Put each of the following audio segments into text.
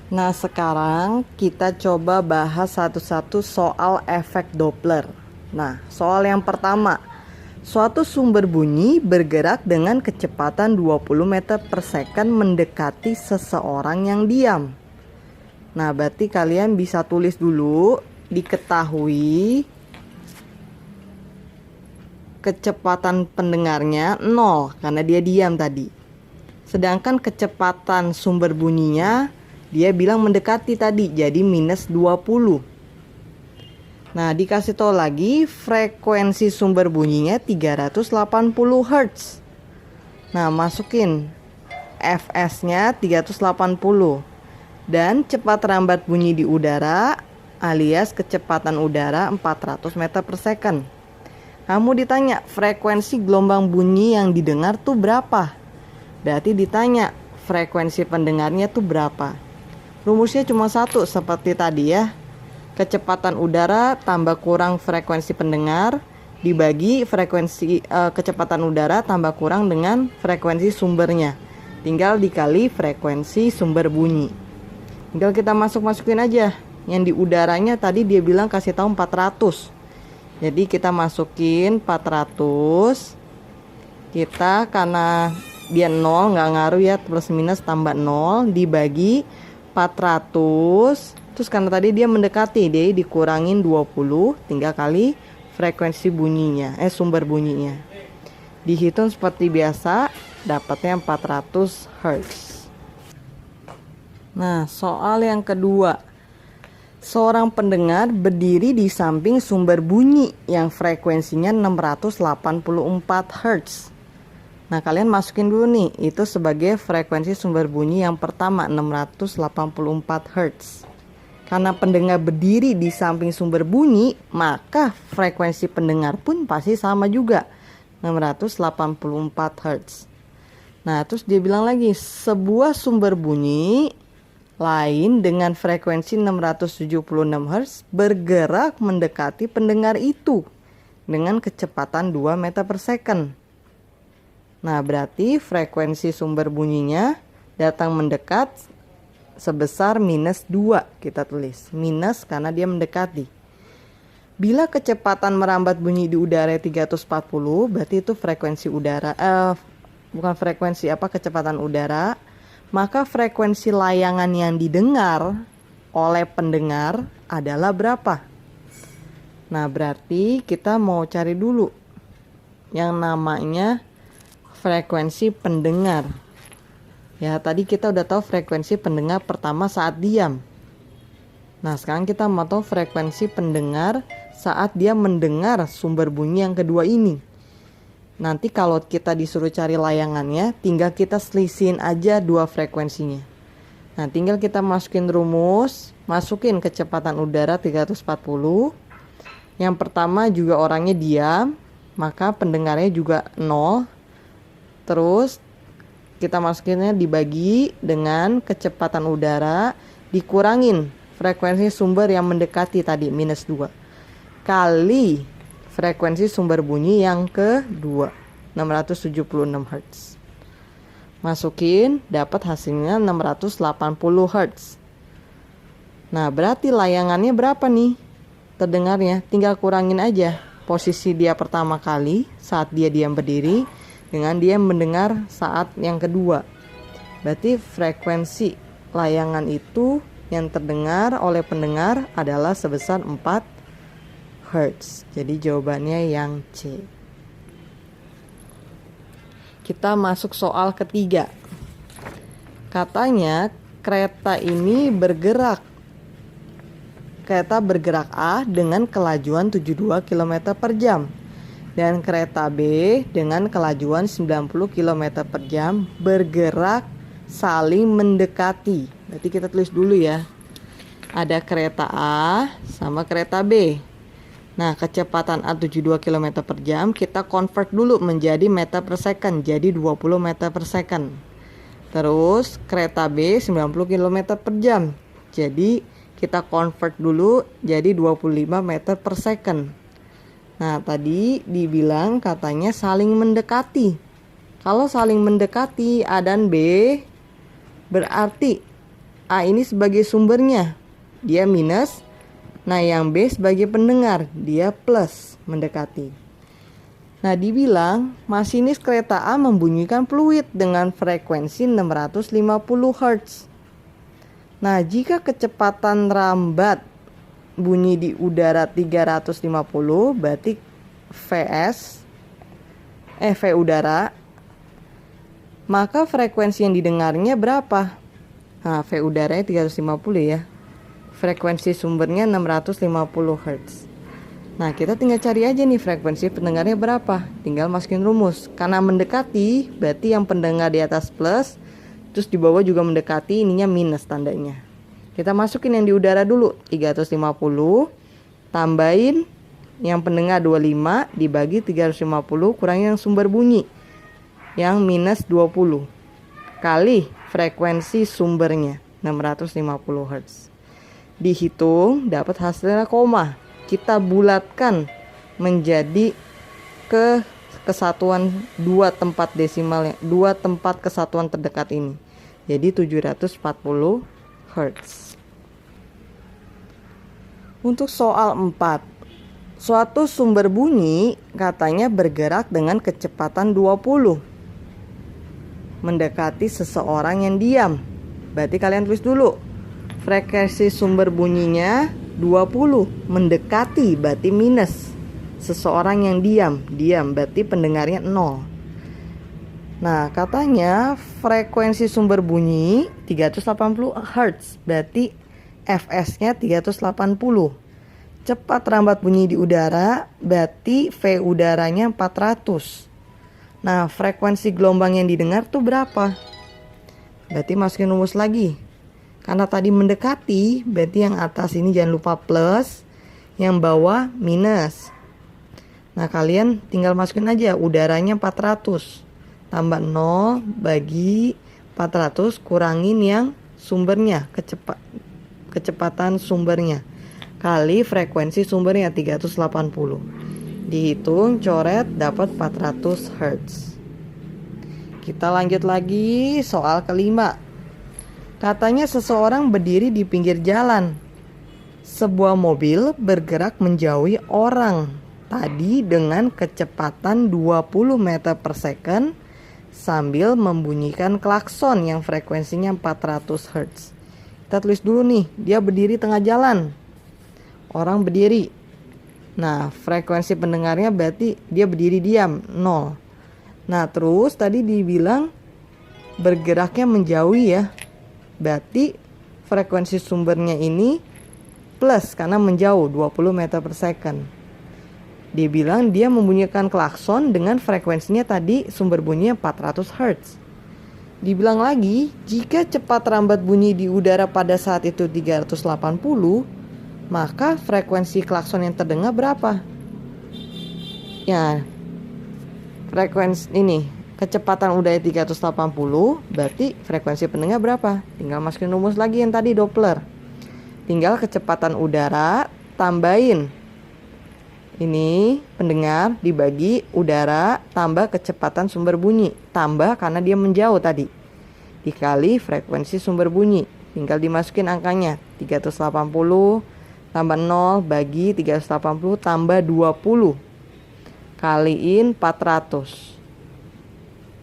Nah, sekarang kita coba bahas satu-satu soal efek Doppler. Nah, soal yang pertama. Suatu sumber bunyi bergerak dengan kecepatan 20 meter per second mendekati seseorang yang diam. Nah, berarti kalian bisa tulis dulu, diketahui kecepatan pendengarnya 0 karena dia diam tadi. Sedangkan kecepatan sumber bunyinya dia bilang mendekati tadi, jadi minus 20. Nah, dikasih tahu lagi frekuensi sumber bunyinya 380 Hz. Nah, masukin Fs-nya 380. Dan cepat rambat bunyi di udara alias kecepatan udara 400 meter per second. Kamu ditanya frekuensi gelombang bunyi yang didengar tuh berapa? Berarti ditanya frekuensi pendengarnya tuh berapa? Rumusnya cuma satu seperti tadi ya. Kecepatan udara tambah kurang frekuensi pendengar dibagi frekuensi kecepatan udara tambah kurang dengan frekuensi sumbernya. Tinggal dikali frekuensi sumber bunyi. Tinggal kita masukin aja. Yang di udaranya tadi dia bilang kasih tahu 400. Jadi kita masukin 400. Kita karena dia 0 nggak ngaruh ya, plus minus tambah 0 dibagi 400. Terus karena tadi dia mendekati, dia dikurangin 20, tinggal kali frekuensi bunyinya, sumber bunyinya. Dihitung seperti biasa, dapatnya 400 Hz. Nah, soal yang kedua. Seorang pendengar berdiri di samping sumber bunyi yang frekuensinya 684 Hz. Nah, kalian masukin dulu nih, itu sebagai frekuensi sumber bunyi yang pertama 684 Hz. Karena pendengar berdiri di samping sumber bunyi, maka frekuensi pendengar pun pasti sama juga, 684 Hz. Nah, terus dia bilang lagi, sebuah sumber bunyi lain dengan frekuensi 676 Hz bergerak mendekati pendengar itu dengan kecepatan 2 meter per second. Nah, berarti frekuensi sumber bunyinya datang mendekat sebesar minus 2, kita tulis. Minus karena dia mendekati. Bila kecepatan merambat bunyi di udara 340, berarti itu frekuensi udara, bukan frekuensi kecepatan udara. Maka frekuensi layangan yang didengar oleh pendengar adalah berapa? Nah, berarti kita mau cari dulu yang namanya frekuensi pendengar. Ya, tadi kita udah tahu frekuensi pendengar pertama saat diam. Nah, sekarang kita mau tahu frekuensi pendengar saat dia mendengar sumber bunyi yang kedua ini. Nanti kalau kita disuruh cari layangannya, tinggal kita selisihin aja dua frekuensinya. Nah, tinggal kita masukin rumus, masukin kecepatan udara 340. Yang pertama juga orangnya diam, maka pendengarnya juga 0. Terus kita masukinnya dibagi dengan kecepatan udara dikurangin frekuensi sumber yang mendekati tadi minus 2 kali frekuensi sumber bunyi yang kedua 676 Hz. Masukin, dapat hasilnya 680 Hz. Nah, berarti layangannya berapa nih terdengarnya? Tinggal kurangin aja posisi dia pertama kali saat dia diam berdiri dengan dia mendengar saat yang kedua. Berarti frekuensi layangan itu yang terdengar oleh pendengar adalah sebesar 4 Hz. Jadi jawabannya yang C. Kita masuk soal ketiga. Katanya kereta ini bergerak. Kereta bergerak A dengan kelajuan 72 km per jam. Dan kereta B dengan kelajuan 90 km per jam bergerak saling mendekati. Berarti kita tulis dulu ya. Ada kereta A sama kereta B. Nah, kecepatan A 72 km per jam kita convert dulu menjadi meter per second. Jadi 20 meter per second. Terus kereta B 90 km per jam. Jadi kita convert dulu jadi 25 meter per second. Nah, tadi dibilang katanya saling mendekati. Kalau saling mendekati A dan B berarti A ini sebagai sumbernya, dia minus. Nah, yang B sebagai pendengar, dia plus, mendekati. Nah, dibilang masinis kereta A membunyikan fluid dengan frekuensi 650 Hz. Nah, jika kecepatan rambat bunyi di udara 350, berarti V udara, maka frekuensi yang didengarnya berapa? Nah, V udaranya 350 ya. Frekuensi sumbernya 650 Hz. Nah, kita tinggal cari aja nih frekuensi pendengarnya berapa. Tinggal masukin rumus. Karena mendekati, berarti yang pendengar di atas plus, terus di bawah juga mendekati, ininya minus tandanya. Kita masukin yang di udara dulu, 350. Tambahin yang pendengar 25 dibagi 350 kurangi yang sumber bunyi yang minus 20 kali frekuensi sumbernya 650 Hz. Dihitung dapat hasilnya koma. Kita bulatkan menjadi kesatuan dua tempat desimalnya, dua tempat kesatuan terdekat ini. Jadi 740 Hz. Untuk soal 4, suatu sumber bunyi katanya bergerak dengan kecepatan 20 mendekati seseorang yang diam. Berarti kalian tulis dulu. Frekuensi sumber bunyinya 20, mendekati berarti minus. Seseorang yang diam berarti pendengarnya 0. Nah, katanya frekuensi sumber bunyi 380 Hz, berarti Fs-nya 380. Cepat rambat bunyi di udara, berarti V udaranya 400. Nah, frekuensi gelombang yang didengar tuh berapa? Berarti masukin rumus lagi. Karena tadi mendekati, berarti yang atas ini jangan lupa plus, yang bawah minus. Nah, kalian tinggal masukin aja udaranya 400. Tambah 0 bagi 400 kurangin yang sumbernya, kecepatan sumbernya. Kali frekuensi sumbernya 380. Dihitung, coret, dapat 400 Hz. Kita lanjut lagi soal kelima. Katanya seseorang berdiri di pinggir jalan. Sebuah mobil bergerak menjauhi orang tadi dengan kecepatan 20 meter per second sambil membunyikan klakson yang frekuensinya 400 Hz. Kita tulis dulu nih, dia berdiri tengah jalan. Orang berdiri. Nah, frekuensi pendengarnya berarti dia berdiri diam, 0. Nah, terus tadi dibilang bergeraknya menjauhi ya. Berarti frekuensi sumbernya ini plus karena menjauh 20 meter per second. Dibilang dia membunyikan klakson dengan frekuensinya tadi sumber bunyinya 400 Hz. Dibilang lagi, jika cepat rambat bunyi di udara pada saat itu 380, maka frekuensi klakson yang terdengar berapa? Ya, frekuensi ini kecepatan udara 380, berarti frekuensi pendengar berapa? Tinggal masukin rumus lagi yang tadi Doppler. Tinggal kecepatan udara tambahin ini pendengar dibagi udara tambah kecepatan sumber bunyi, tambah karena dia menjauh tadi, dikali frekuensi sumber bunyi. Tinggal dimasukin angkanya 380 tambah 0 bagi 380 tambah 20 kaliin 400.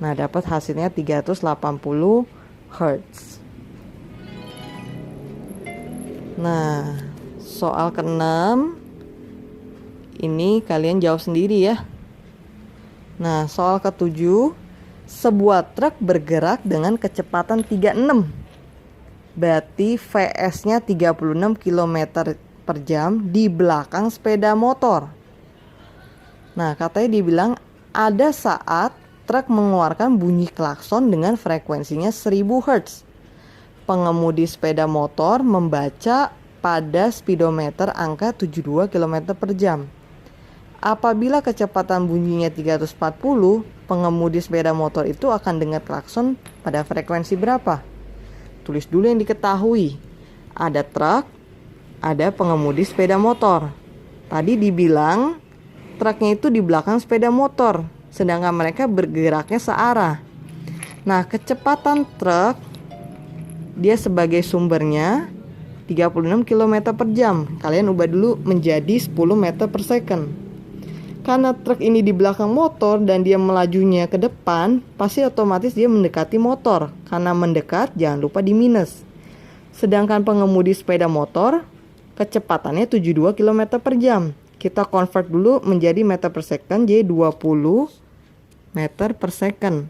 Nah, dapat hasilnya 380 Hz. Nah, soal ke-6 ini kalian jawab sendiri ya. Nah, soal ke-7, sebuah truk bergerak dengan kecepatan 36. Berarti Vs-nya 36 km per jam di belakang sepeda motor. Nah, katanya dibilang ada saat truk mengeluarkan bunyi klakson dengan frekuensinya 1000 Hz. Pengemudi sepeda motor membaca pada speedometer angka 72 km per jam. Apabila kecepatan bunyinya 340, pengemudi sepeda motor itu akan dengar klakson pada frekuensi berapa? Tulis dulu yang diketahui. Ada truk, ada pengemudi sepeda motor. Tadi dibilang truknya itu di belakang sepeda motor, sedangkan mereka bergeraknya searah. Nah, kecepatan truk dia sebagai sumbernya 36 km per jam. Kalian ubah dulu menjadi 10 meter per second. Karena truk ini di belakang motor dan dia melajunya ke depan, pasti otomatis dia mendekati motor. Karena mendekat, jangan lupa di minus. Sedangkan pengemudi sepeda motor, kecepatannya 72 km per jam. Kita convert dulu menjadi meter per second, jadi 20 meter per second.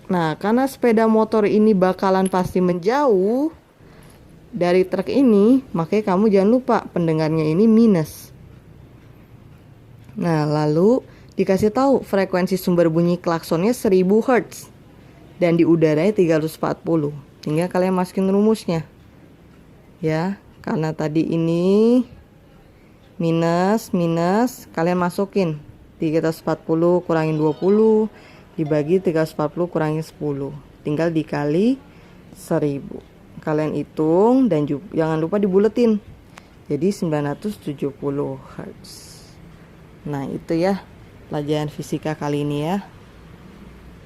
Nah, karena sepeda motor ini bakalan pasti menjauh dari truk ini, makanya kamu jangan lupa pendengarnya ini minus. Nah, lalu dikasih tahu frekuensi sumber bunyi klaksonnya 1000 Hz dan di udaranya 340. Tinggal kalian masukin rumusnya. Ya, karena tadi ini minus, kalian masukin 340 kurangin 20 dibagi 340 kurangi 10, tinggal dikali 1000. Kalian hitung dan jangan lupa dibuletin. Jadi 970 Hz. Nah, itu ya pelajaran fisika kali ini ya.